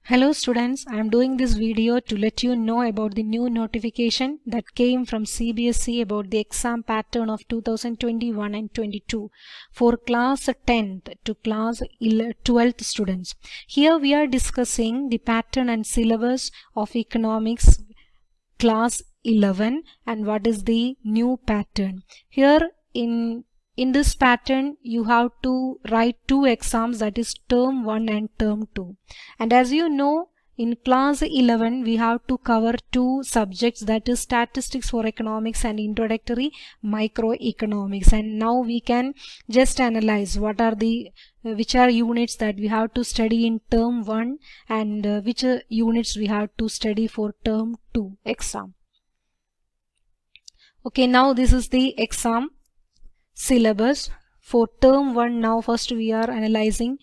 Hello students, I am doing this video to let you know about the new notification that came from CBSE about the exam pattern of 2021 and 22 for class 10th to class 12th students. Here we are discussing the pattern and syllabus of economics class 11 and what is the new pattern. Here in this pattern you have to write two exams, that is term 1 and term 2, and as you know in class 11 we have to cover two subjects, that is statistics for economics and introductory microeconomics. And now we can just analyze what are the which are units that we have to study in term 1 and which units we have to study for term 2 exam. Okay, now this is the exam syllabus for term 1. Now first we are analyzing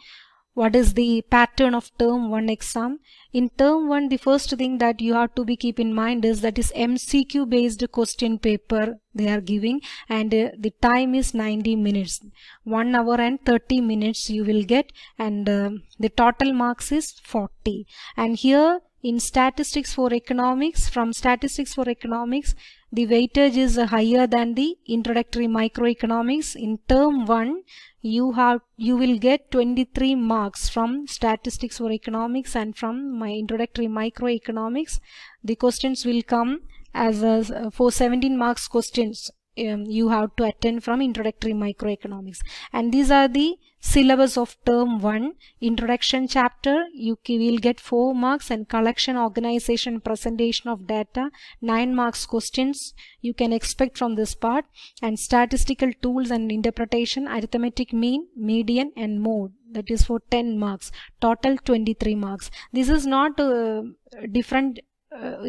what is the pattern of term 1 exam. In term 1, the first thing that you have to be keep in mind is that is MCQ based question paper they are giving, and the time is 90 minutes, 1 hour and 30 minutes you will get, and the total marks is 40. And here in statistics for economics, from statistics for economics the weightage is higher than the introductory microeconomics. In term 1 you will get 23 marks from statistics for economics, and from my introductory microeconomics the questions will come as for 17 marks questions you have to attend from introductory microeconomics. And these are the syllabus of term 1. Introduction chapter you will get 4 marks, and collection, organization, presentation of data 9 marks questions you can expect from this part, and statistical tools and interpretation, arithmetic mean, median and mode, that is for 10 marks, total 23 marks. This is not different.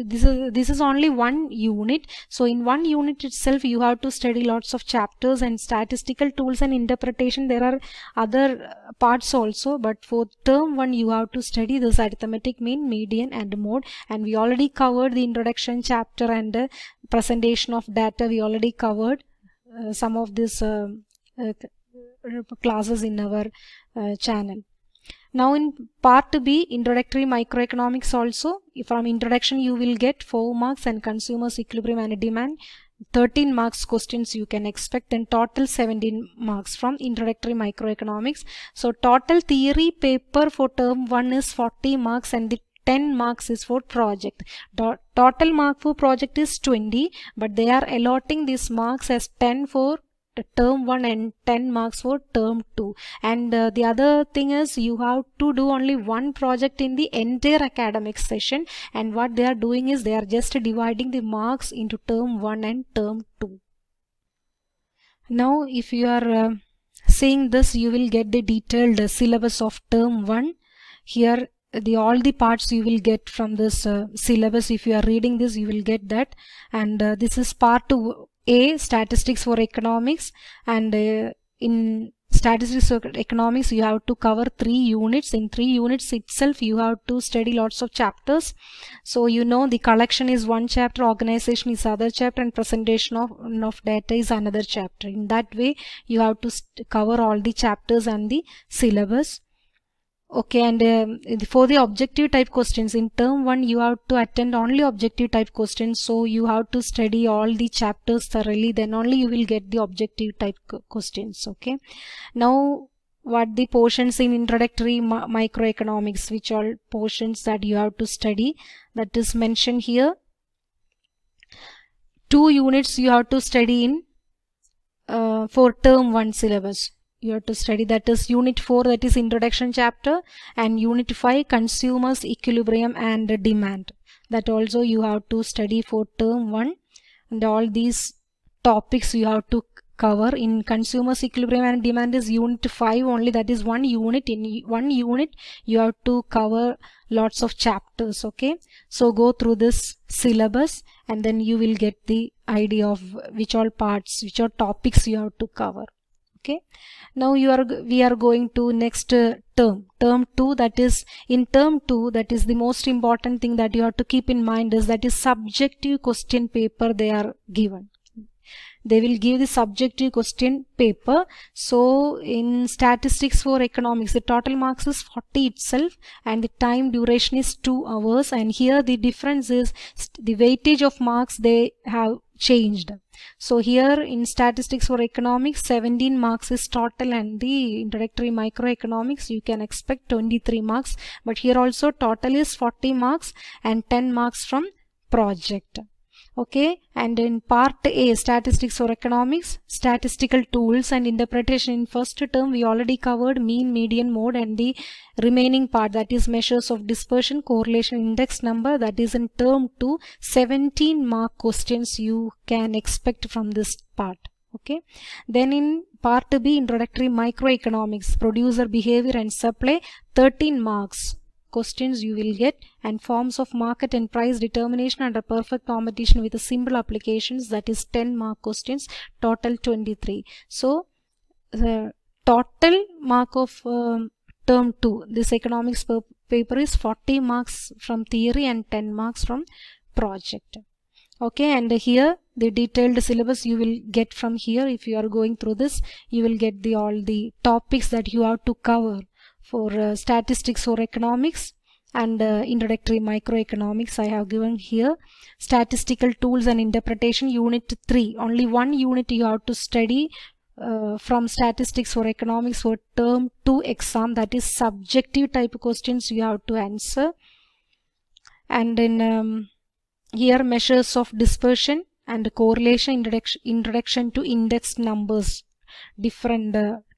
This is only one unit, so in one unit itself you have to study lots of chapters, and statistical tools and interpretation there are other parts also, but for term 1 you have to study this arithmetic mean, median and mode. And we already covered the introduction chapter and presentation of data. We already covered some of these classes in our channel. Now in part B, introductory microeconomics also, from introduction you will get 4 marks, and consumers, equilibrium and demand 13 marks questions you can expect, and total 17 marks from introductory microeconomics. So total theory paper for term 1 is 40 marks, and the 10 marks is for project. Total mark for project is 20, but they are allotting these marks as 10 for term 1 and 10 marks for term 2. And the other thing is you have to do only one project in the entire academic session, and what they are doing is they are just dividing the marks into term 1 and term 2. Now if you are seeing this, you will get the detailed syllabus of term 1. Here all the parts you will get from this syllabus. If you are reading this you will get that. And this is part 2 A, statistics for economics, and in statistics for economics you have to cover 3 units. In 3 units itself you have to study lots of chapters. So you know the collection is one chapter, organization is other chapter, and presentation of data is another chapter. In that way you have to cover all the chapters and the syllabus. Okay, and for the objective type questions, in term 1 you have to attend only objective type questions, so you have to study all the chapters thoroughly, then only you will get the objective type questions. Okay, now what the portions in introductory microeconomics, which all portions that you have to study, that is mentioned here. 2 units you have to study in for term 1 syllabus. You have to study, that is unit 4, that is introduction chapter, and unit 5, consumers, equilibrium and demand, that also you have to study for term 1. And all these topics you have to cover. In consumers, equilibrium and demand is unit 5 only, that is one unit. In one unit you have to cover lots of chapters. Okay, so go through this syllabus and then you will get the idea of which all parts, which all topics you have to cover. Okay, now we are going to next term 2, that is in term 2, that is the most important thing that you have to keep in mind is that is subjective question paper they are given. they will give the subjective question paper. So in statistics for economics, the total marks is 40 itself and the time duration is 2 hours, and here the difference is the weightage of marks they have changed. So here in statistics for economics, 17 marks is total, and the introductory microeconomics you can expect 23 marks, but here also total is 40 marks and 10 marks from project. Okay, and in part A, statistics for economics, statistical tools and interpretation. In first term we already covered mean, median, mode, and the remaining part, that is measures of dispersion, correlation, index number, that is in term 2. 17 mark questions you can expect from this part. Okay, then in part B, introductory microeconomics, producer behavior and supply, 13 marks questions you will get, and forms of market and price determination under perfect competition with a simple applications, that is 10 mark questions, total 23. So the total mark of term 2, this economics paper, is 40 marks from theory and 10 marks from project. Okay, and here the detailed syllabus you will get from here. If you are going through this, you will get all the topics that you have to cover for statistics for economics and introductory microeconomics. I have given here statistical tools and interpretation, unit 3. Only one unit you have to study from statistics for economics for term 2 exam, that is subjective type questions you have to answer. And in here measures of dispersion and correlation, introduction to index numbers, different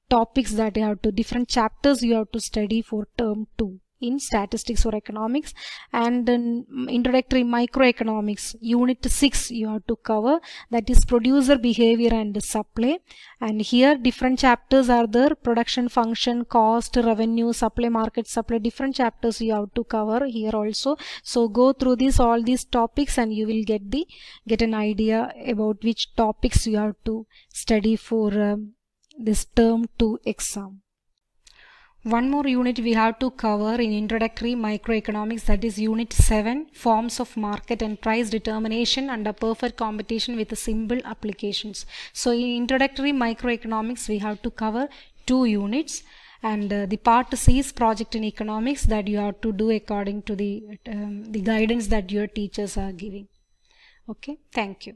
topics that you have to, different chapters you have to study for term 2 in statistics for economics. And then introductory microeconomics, unit 6 you have to cover, that is producer behavior and supply. And here different chapters are there, production function, cost, revenue, supply, market supply, different chapters you have to cover here also. So go through all these topics and you will get an idea about which topics you have to study for this term 2 exam. One more unit we have to cover in introductory microeconomics, that is unit 7, forms of market and price determination under perfect competition with simple applications. So in introductory microeconomics we have to cover 2 units, and the part C is project in economics, that you have to do according to the guidance that your teachers are giving. Okay, thank you.